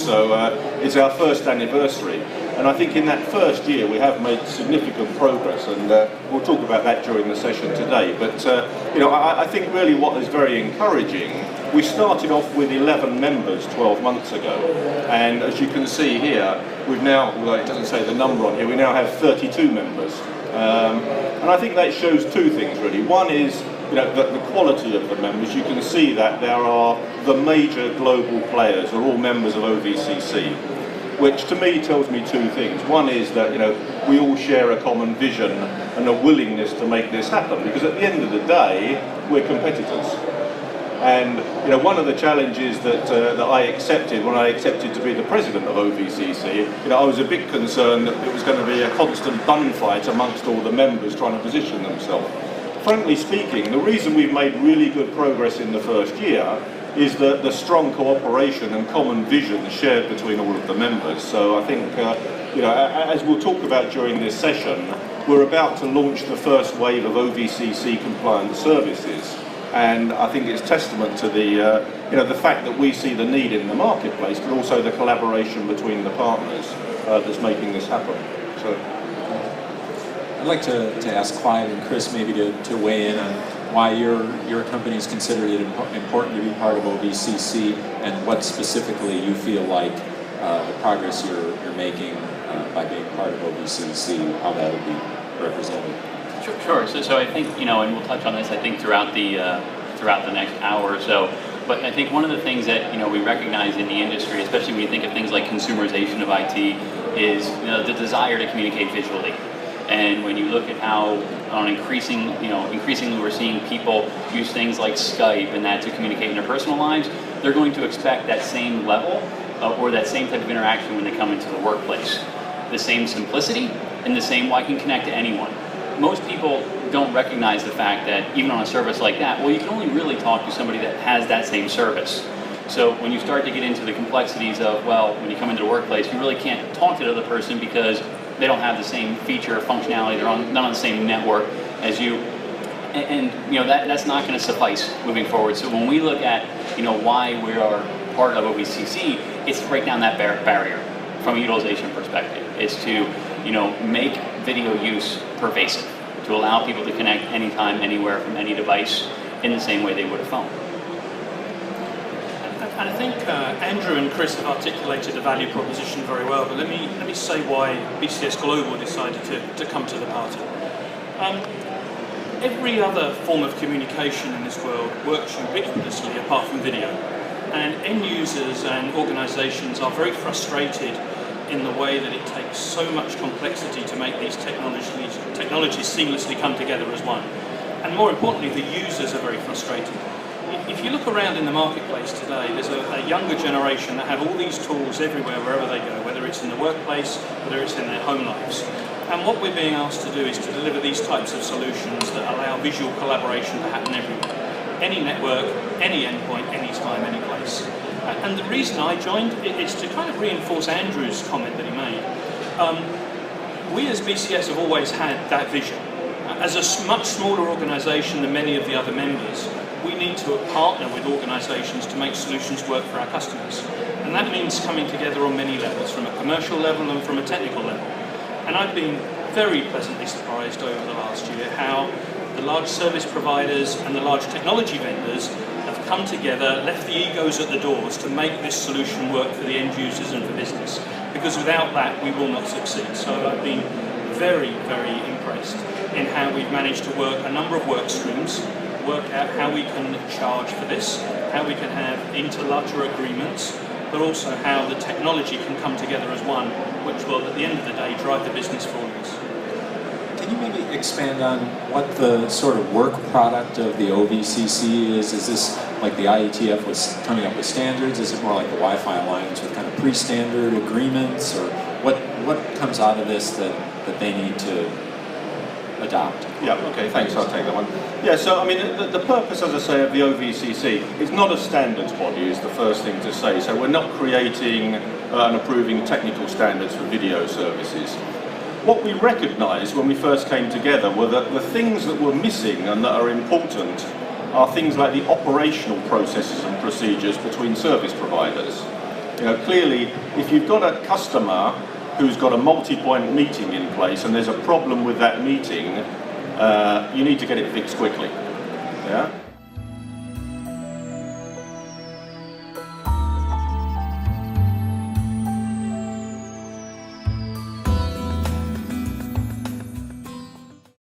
So it's our first anniversary. And I think in that first year we have made significant progress, and we'll talk about that during the session today. But you know, I think really what is very encouraging, we started off with 11 members 12 months ago, and as you can see here, we've now, well, it doesn't say the number on here, we now have 32 members. And I think that shows two things really. One is, you know, the quality of the members. You can see that there are the major global players are all members of OVCC, which to me tells me two things. One is that, you know, we all share a common vision and a willingness to make this happen, because at the end of the day, we're competitors. And you know, one of the challenges that I accepted when I accepted to be the president of OVCC, you know, I was a bit concerned that it was going to be a constant bun fight amongst all the members trying to position themselves. Frankly speaking, the reason we've made really good progress in the first year is the strong cooperation and common vision shared between all of the members. So I think, you know, as we'll talk about during this session, we're about to launch the first wave of OVCC compliant services. And I think it's testament to the, you know, the fact that we see the need in the marketplace, but also the collaboration between the partners that's making this happen. So, I'd like to ask Clive and Chris maybe to weigh in on why your company is considered it important to be part of OVCC, and what specifically you feel like the progress you're making by being part of OVCC, how that will be represented. Sure. So I think, you know, and we'll touch on this, I think, throughout the next hour or so. But I think one of the things that, you know, we recognize in the industry, especially when you think of things like consumerization of IT, is, you know, the desire to communicate visually. And when you look at how on increasingly we're seeing people use things like Skype and that to communicate in their personal lives, they're going to expect that same level or that same type of interaction when they come into the workplace. The same simplicity and the same, well, I can connect to anyone. Most people don't recognize the fact that even on a service like that, well, you can only really talk to somebody that has that same service. So when you start to get into the complexities of, well, when you come into the workplace, you really can't talk to the other person because they don't have the same feature or functionality, they're not on the same network as you. And you know, that's not going to suffice moving forward. So when we look at, you know, why we are part of OVCC, it's to break down that barrier from a utilization perspective. It's to, you know, make video use pervasive, to allow people to connect anytime, anywhere, from any device in the same way they would a phone. And I think Andrew and Chris have articulated the value proposition very well, but let me say why BCS Global decided to come to the party. Every other form of communication in this world works ubiquitously apart from video. And end users and organizations are very frustrated in the way that it takes so much complexity to make these technologies seamlessly come together as one. And more importantly, the users are very frustrated. If you look around in the marketplace today, there's a younger generation that have all these tools everywhere, wherever they go, whether it's in the workplace, whether it's in their home lives. And what we're being asked to do is to deliver these types of solutions that allow visual collaboration to happen everywhere. Any network, any endpoint, anytime, any place. And the reason I joined is to kind of reinforce Andrew's comment that he made. We as BCS have always had that vision. As a much smaller organisation than many of the other members, we need to partner with organisations to make solutions work for our customers. And that means coming together on many levels, from a commercial level and from a technical level. And I've been very pleasantly surprised over the last year how the large service providers and the large technology vendors have come together, left the egos at the doors to make this solution work for the end users and for business. Because without that, we will not succeed. So I've been very, very impressed in how we've managed to work a number of work streams, work out how we can charge for this, how we can have interlocutor agreements, but also how the technology can come together as one, which will, at the end of the day, drive the business forward. Can you maybe expand on what the sort of work product of the OVCC is? Is this like the IETF was coming up with standards? Is it more like the Wi-Fi Alliance with kind of pre-standard agreements? Or what comes out of this that they need to adopt? Yeah, okay, thanks, I'll take that one. Yeah, so I mean, the purpose, as I say, of the OVCC is not a standards body, is the first thing to say. So we're not creating and approving technical standards for video services. What we recognised when we first came together were that the things that were missing and that are important are things like the operational processes and procedures between service providers. You know, clearly, if you've got a customer who's got a multi-point meeting in place and there's a problem with that meeting, you need to get it fixed quickly. Yeah?